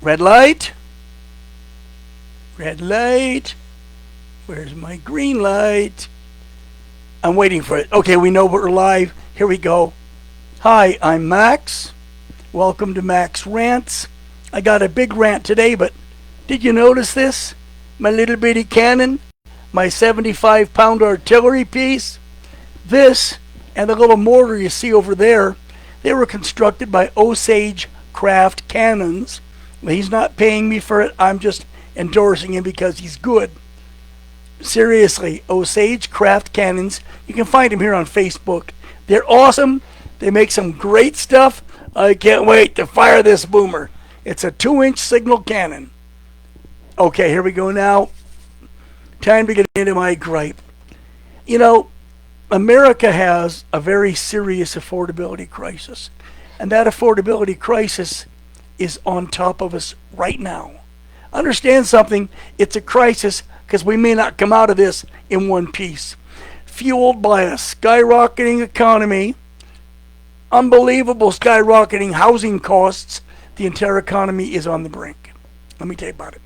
Red light. Red light. Where's my green light? I'm waiting for it. Okay, we know we're live. Here we go. Hi, I'm Max. Welcome to Max Rants. I got a big rant today, but did you notice this? My little bitty cannon, my 75-pound artillery piece, this, and the little mortar you see over there, they were constructed by Osage Craft Cannons. He's not paying me for it. I'm just endorsing him because he's good. Seriously, Osage Craft Cannons. You can find him here on Facebook. They're awesome. They make some great stuff. I can't wait to fire this boomer. It's a 2-inch signal cannon. Okay, here we go now. Time to get into my gripe. You know, America has a very serious affordability crisis. And that affordability crisis is on top of us right now. Understand something, it's a crisis because we may not come out of this in one piece. Fueled by a skyrocketing economy, unbelievable skyrocketing housing costs, the entire economy is on the brink. Let me tell you about it.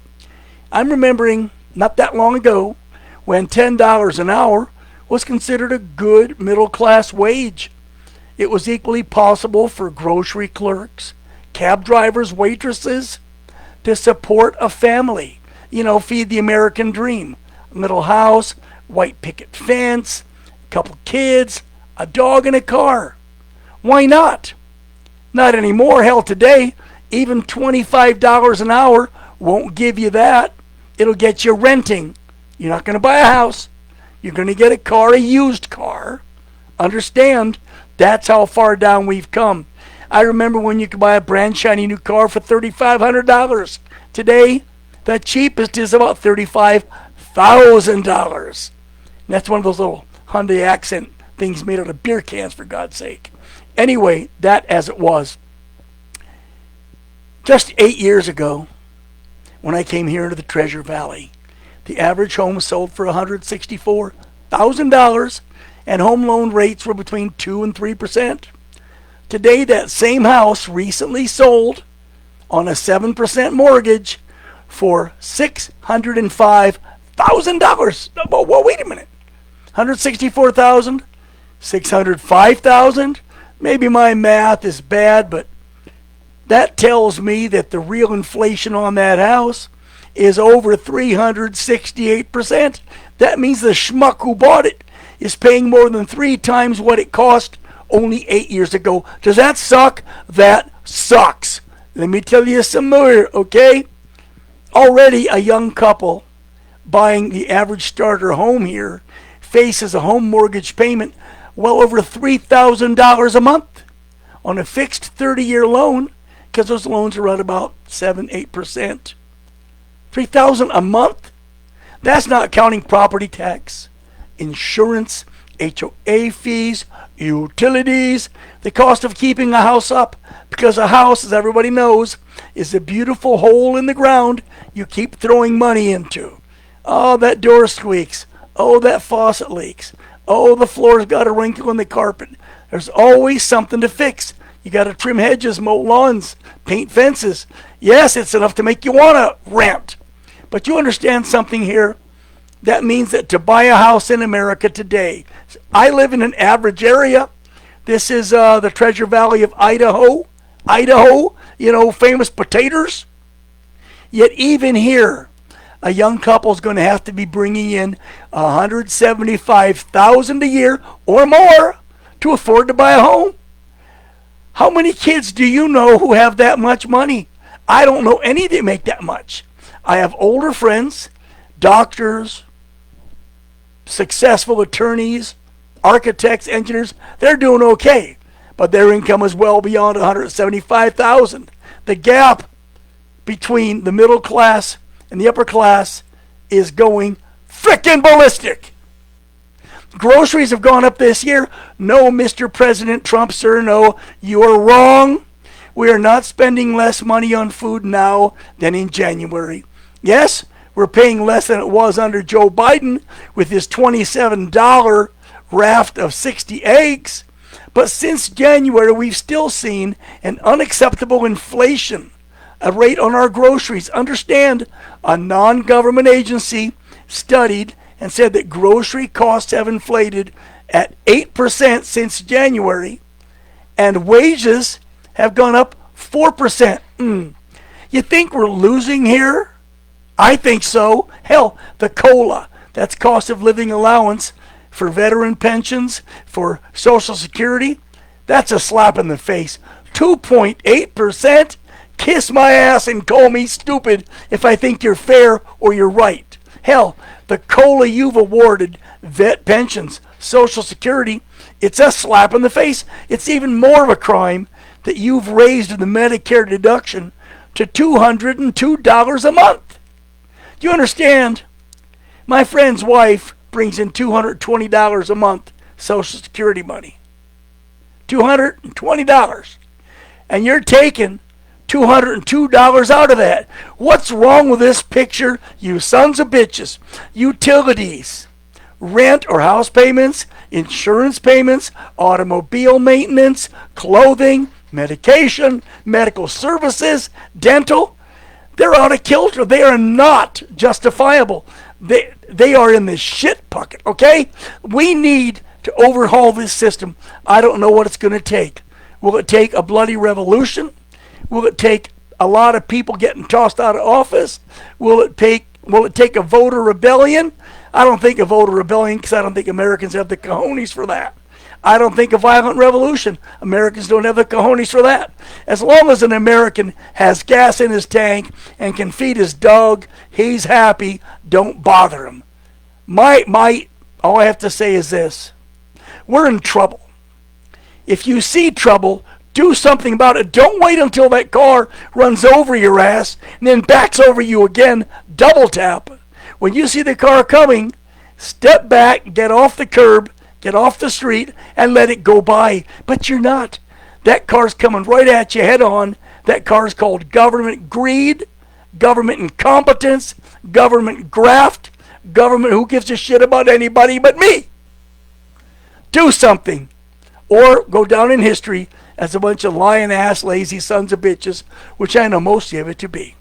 I'm remembering not that long ago when $10 an hour was considered a good middle-class wage. It was equally possible for grocery clerks, cab drivers, waitresses to support a family. You know, feed the American dream. A little house, white picket fence, a couple kids, a dog, and a car. Why not? Not anymore. Hell, today, even $25 an hour won't give you that. It'll get you renting. You're not going to buy a house. You're going to get a car, a used car. Understand, that's how far down we've come. I remember when you could buy a brand shiny new car for $3,500. Today, the cheapest is about $35,000. That's one of those little Hyundai Accent things made out of beer cans, for God's sake. Anyway, that as it was. Just 8 years ago, when I came here into the Treasure Valley, the average home sold for $164,000, and home loan rates were between 2 and 3%. Today, that same house recently sold on a 7% mortgage for $605,000. Well, wait a minute. $164,000, $605,000. Maybe my math is bad, but that tells me that the real inflation on that house is over 368%. That means the schmuck who bought it is paying more than 3 times what it cost only 8 years ago. Does that suck? That sucks. Let me tell you some more, okay? Already a young couple buying the average starter home here faces a home mortgage payment well over $3,000 a month on a fixed 30-year loan, because those loans are at about 7-8%. $3,000 a month? That's not counting property tax, insurance, HOA fees, utilities, the cost of keeping a house up, because a house, as everybody knows, is a beautiful hole in the ground you keep throwing money into. Oh, that door squeaks. Oh, that faucet leaks. Oh, the floor's got a wrinkle in the carpet. There's always something to fix. You got to trim hedges, mow lawns, paint fences. Yes, it's enough to make you want to rent. But you understand something here? That means that to buy a house in America today, I live in an average area. This is the Treasure Valley of Idaho. Idaho, you know, famous potatoes. Yet even here, a young couple is going to have to be bringing in $175,000 a year or more to afford to buy a home. How many kids do you know who have that much money? I don't know any that make that much. I have older friends, doctors, successful attorneys, architects, engineers. They're doing okay, but their income is well beyond $175,000. The gap between the middle class and the upper class is going frickin' ballistic. Groceries have gone up this year. No, Mr. President Trump, sir, no, you are wrong. We are not spending less money on food now than in January. Yes, we're paying less than it was under Joe Biden with his $27 raft of 60 eggs. But since January, we've still seen an unacceptable inflation a rate on our groceries. Understand, a non-government agency studied and said that grocery costs have inflated at 8% since January, and wages have gone up 4%. You think we're losing here? I think so. Hell, the COLA, that's cost of living allowance for veteran pensions, for Social Security, that's a slap in the face. 2.8%? Kiss my ass and call me stupid if I think you're fair or you're right. Hell, the COLA you've awarded, vet pensions, Social Security, it's a slap in the face. It's even more of a crime that you've raised the Medicare deduction to $202 a month. Do you understand? My friend's wife brings in $220 a month Social Security money. $220. And you're taking $202 out of that. What's wrong with this picture, you sons of bitches? Utilities, rent or house payments, insurance payments, automobile maintenance, clothing, medication, medical services, dental, they're out of kilter. They are not justifiable. They are in the shit bucket, okay? We need to overhaul this system. I don't know what it's going to take. Will it take a bloody revolution? Will it take a lot of people getting tossed out of office? Will it take a voter rebellion? I don't think a voter rebellion, because I don't think Americans have the cojones for that. I don't think a violent revolution. Americans don't have the cojones for that. As long as an American has gas in his tank and can feed his dog, he's happy. Don't bother him. All I have to say is this. We're in trouble. If you see trouble, do something about it. Don't wait until that car runs over your ass and then backs over you again. Double tap. When you see the car coming, step back, get off the curb, get off the street, and let it go by. But you're not. That car's coming right at you head on. That car's called government greed, government incompetence, government graft, government who gives a shit about anybody but me. Do something, or go down in history as a bunch of lying ass, lazy sons of bitches, which I know most of it to be.